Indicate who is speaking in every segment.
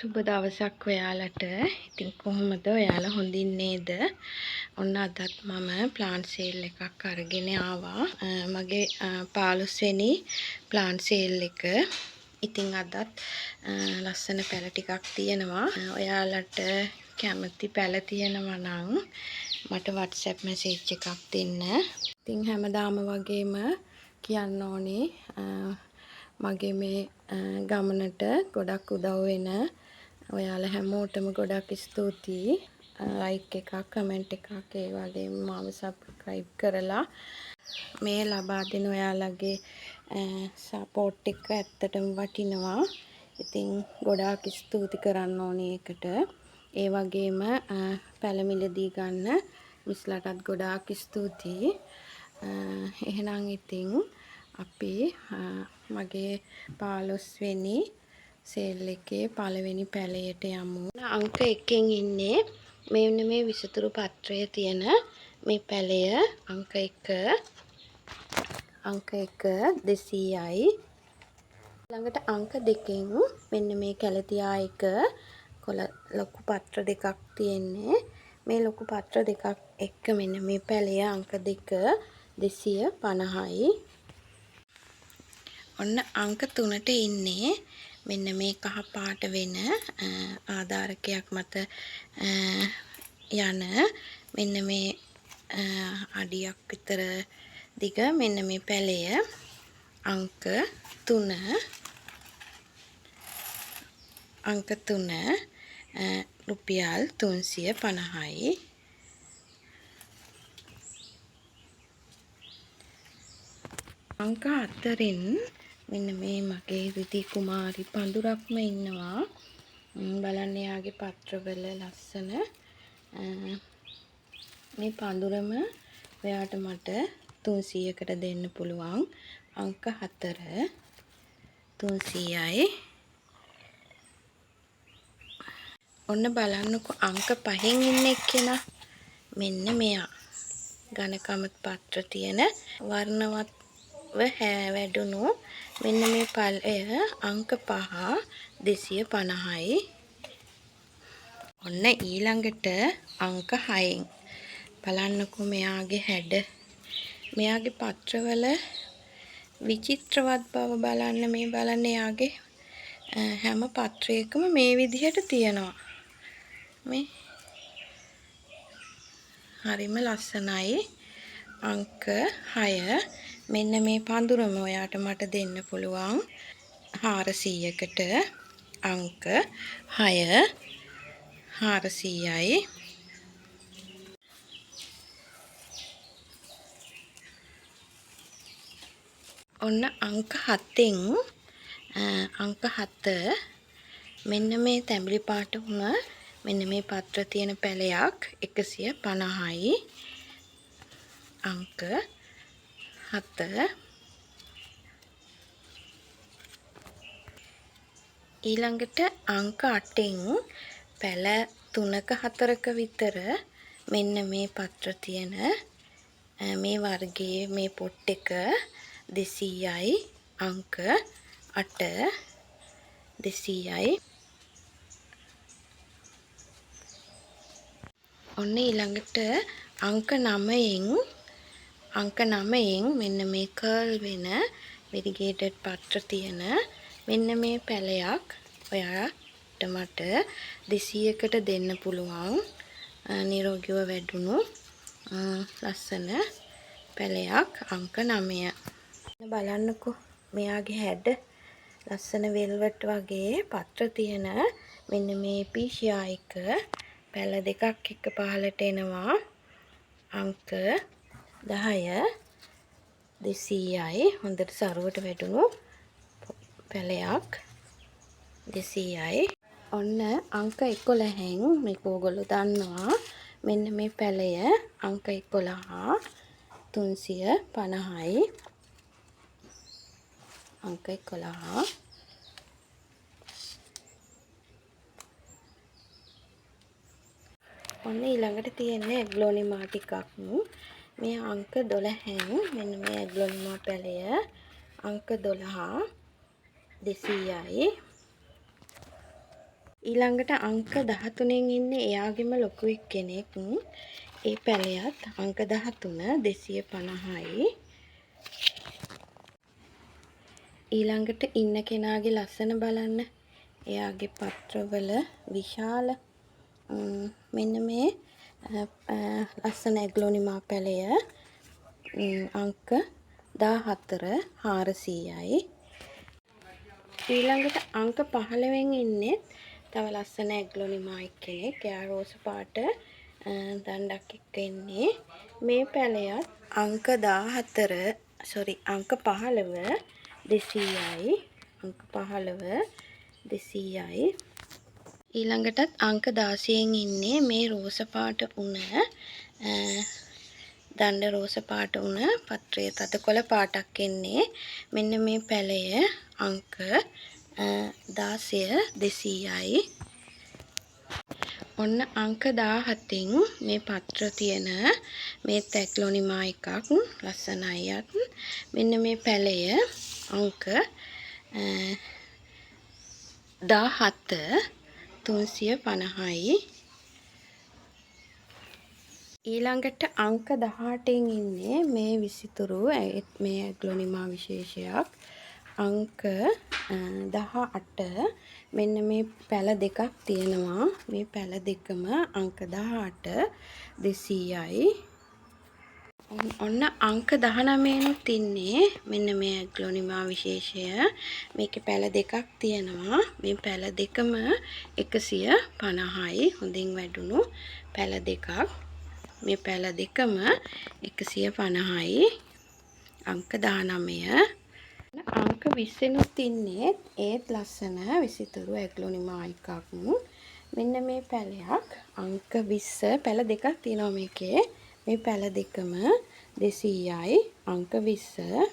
Speaker 1: සුබ දවසක් ඔයාලට. ඉතින් කොහොමද ඔයාලා හොඳින් නේද? ඔන්න අදත් මම ප්ලාන්ට් සේල් එකක් අරගෙන ආවා. මගේ 15 වෙනි ප්ලාන්ට් සේල් එක. ඉතින් අදත් ලස්සන පැල ටිකක් තියෙනවා. ඔයාලට කැමති පැල තියෙනවා නම් මට WhatsApp message එකක් දෙන්න. ඉතින් හැමදාම වගේම කියන්න ඕනේ මගේ මේ ගමනට ගොඩක් උදව් වෙන ඔයාලා හැමෝටම ගොඩක් ස්තුතියි. ලයික් එකක්, කමෙන්ට් එකක්, ඒ වගේම මාව සබ්ස්ක්‍රයිබ් කරලා මේ ලබා දෙන ඔයාලගේ සපෝට් එක ඇත්තටම වටිනවා. ඉතින් ගොඩාක් ස්තුති කරන්න ඕනේ ඒකට. ඒ වගේම පැලමිලදී ගන්න මිස්ලටත් ගොඩාක් ස්තුතියි. එහෙනම් ඉතින් අපි මගේ 15 වෙනි සේල් එකේ පළවෙනි පැලයට යමු. අංක 1කින් ඉන්නේ මෙන්න මේ විසිතුරු පත්‍රය තියෙන මේ පැලය. අංක 1 200යි. ළඟට අංක 2කින් මෙන්න මේ කැලතියා එක ලොකු පත්‍ර දෙකක් තියෙන්නේ. මේ ලොකු පත්‍ර දෙකක් එක්ක මෙන්න මේ පැලය අංක 2 250යි. ඔන්න අංක 3ට ඉන්නේ මෙන්න මේ කහ පාට වෙන ආධාරකයක් මත යන මෙන්න මේ අඩියක් විතර දිග මෙන්න මේ පැලය අංක 3 රුපියල් 350යි. අංක 4න් මෙන්න මේ මගේ රිදී කුමාරි පඳුරක්ම ඉන්නවා. බලන්න යාගේ පත්‍රවල ලස්සන මේ පඳුරම ඔයාට මට 300කට දෙන්න පුළුවන්. අංක 4 300යි. ඔන්න බලන්නකො අංක 5න් ඉන්න එක්කෙනා මෙන්න මෙයා. ඝනකම පත්‍ර තියෙන වර්ණවත් වැඩුණු මෙන්න මේ පැලය අංක 5 250යි. ඔන්න ඊළඟට අංක 6න් බලන්නකෝ මෙයාගේ හැඩ. මෙයාගේ පත්‍රවල විචිත්‍රවත් බව බලන්න. මේ බලන්න එයාගේ හැම පත්‍රයකම මේ විදිහට තියෙනවා. මේ හරිම ලස්සනයි. අංක 6 මෙන්න මේ පඳුරම ඔයාට මට දෙන්න පුළුවන් 400කට. අංක 6 400යි. ඔන්න අංක 7න් අංක 7 මෙන්න මේ තැඹිලි පාට වුණ මෙන්න මේ පත්‍ර තියෙන පැලයක් 150යි. අංක 7 ඊළඟට අංක 8න් පැල 3ක 4ක විතර මෙන්න මේ පත්‍ර තියෙන මේ වර්ගයේ මේ පොට් එක 200යි. අංක 8 200යි. ඔන්න ඊළඟට අංක 9න් මෙන්න මේ කර්ල් වෙන වෙරිගේටඩ් පත්‍ර තියෙන මෙන්න මේ පැලයක් ඔයාට මට 200කට දෙන්න පුළුවන්. නිරෝගීව වැඩුණු ලස්සන පැලයක් අංක 9. බලන්නකෝ මෙයාගේ හැඩ ලස්සන වෙල්වට් වගේ පත්‍ර තියෙන මෙන්න මේ පීෂියා එක පැල දෙකක් එක්ක පහලට එනවා. අංක 10 200යි. හොඳට සරුවට වැඩුණු පැලයක් 200යි. ඔන්න අංක 11න් මේක ඕගොල්ලෝ දන්නවා මෙන්න මේ පැලය අංක 11 350යි. අංක 11 ඔන්න ඊළඟට තියෙන්නේ ඇග්ලෝනිමා ටිකක්. මේ අංක 12න් මෙන්න මේ ඇග්ලෝනිමා පැලය අංක 12 200යි. ඊළඟට අංක 13න් ඉන්නේ එයාගෙම ලොකු එක්කෙනෙක්. ඒ පැලයත් අංක 13 250යි. ඊළඟට ඉන්න කෙනාගේ ලස්සන බලන්න. එයාගේ පත්‍රවල විශාල මෙන්න මේ ලස්සන ඇග්ලොනිමා පැලය අංක 14 400යි. ඊළඟට අංක 15න් ඉන්නේ තව ලස්සන ඇග්ලොනිමා එක්කෙනෙක්. එයා රෝස පාට දණ්ඩක් එක්ක ඉන්නේ. මේ පැලයත් අංක 15 200යි. අංක 15 200යි. ඊළඟටත් අංක 16න් ඉන්නේ මේ රෝස පාට උණ දණ්ඩ රෝස පාට උණ පත්‍රයේ තදකොළ පාටක් එන්නේ. මෙන්න මේ පැලය අංක 16 200යි. ඔන්න අංක 17න් මේ පත්‍ර තියෙන මේ ඇග්ලොනිමා එකක් ලස්සනයිත්. මෙන්න මේ පැලය අංක 17 350යි. ඊළඟට අංක 18න් ඉන්නේ මේ විසිතුරු මේ ඇග්ලොනිමා විශේෂයක් අංක 18. මෙන්න මේ පැල දෙකක් තියෙනවා. මේ පැල දෙකම අංක 18 200යි. ඔන්න අංක 19නුත් ඉන්නේ මෙන්න මේ ඇග්ලොනිමා විශේෂය. මේකේ පැල දෙකක් තියෙනවා. මේ පැල දෙකම 150යි. හොඳින් වැඩුණු පැල දෙකක්. මේ පැල දෙකම 150යි. අංක 19. අංක 20නුත් ඉන්නේ ඒත් ලස්සන විසිතුරු ඇග්ලොනිමා එකක්. මෙන්න මේ පැලයක් අංක 20 පැල දෙකක් තියෙනවා මේකේ. මේ පැල දෙකම 200යි. අංක 20.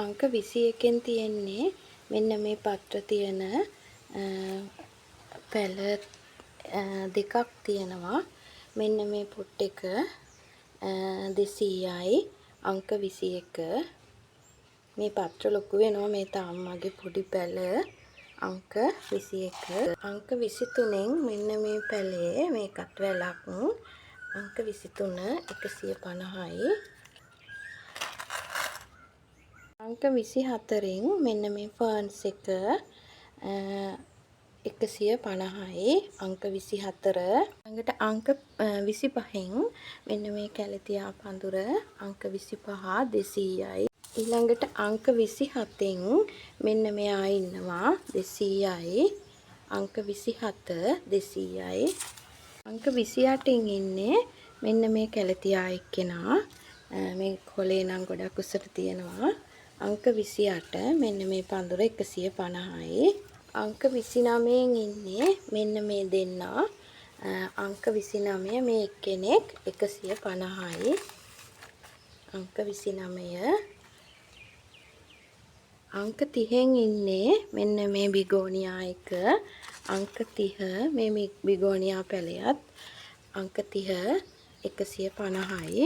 Speaker 1: අංක 21න් තියෙන්නේ මෙන්න මේ පත්‍ර තියෙන පැල දෙකක් තියෙනවා. මෙන්න මේ පොට් එක 200යි. අංක 21. මේ පත්‍ර ලොකු වෙනවා. මේ තාම්මගේ පොඩි පැල අංක 21. අංක 23න් මෙන්න මේ පැලේ මේකත් වැලක් අංක 23 150යි. අංක 24න් මෙන්න මේ ෆර්න්ස් එක 150යි. අංක 24. ළඟට අංක 25න් මෙන්න මේ කැලතියා පඳුර අංක 25 200යි. ඊළඟට අංක 27න් මෙන්න මෙයා ඉන්නවා 200යි. අංක 27 200යි. අංක 28න් ඉන්නේ මෙන්න මේ කැලතියා එක්කෙනා. මේ කොලේ නම් ගොඩක් උසට තියෙනවා. අංක 28 මෙන්න මේ පඳුර 150යි. අංක 29න් ඉන්නේ මෙන්න මේ දෙන්නා. අංක 29 මේ එක්කෙනෙක් 150යි. අංක 29. අංක 30න් ඉන්නේ මෙන්න මේ බිගෝනියා එක. අංක 30 මේ බිගෝනියා පැලයත් අංක 30 150යි.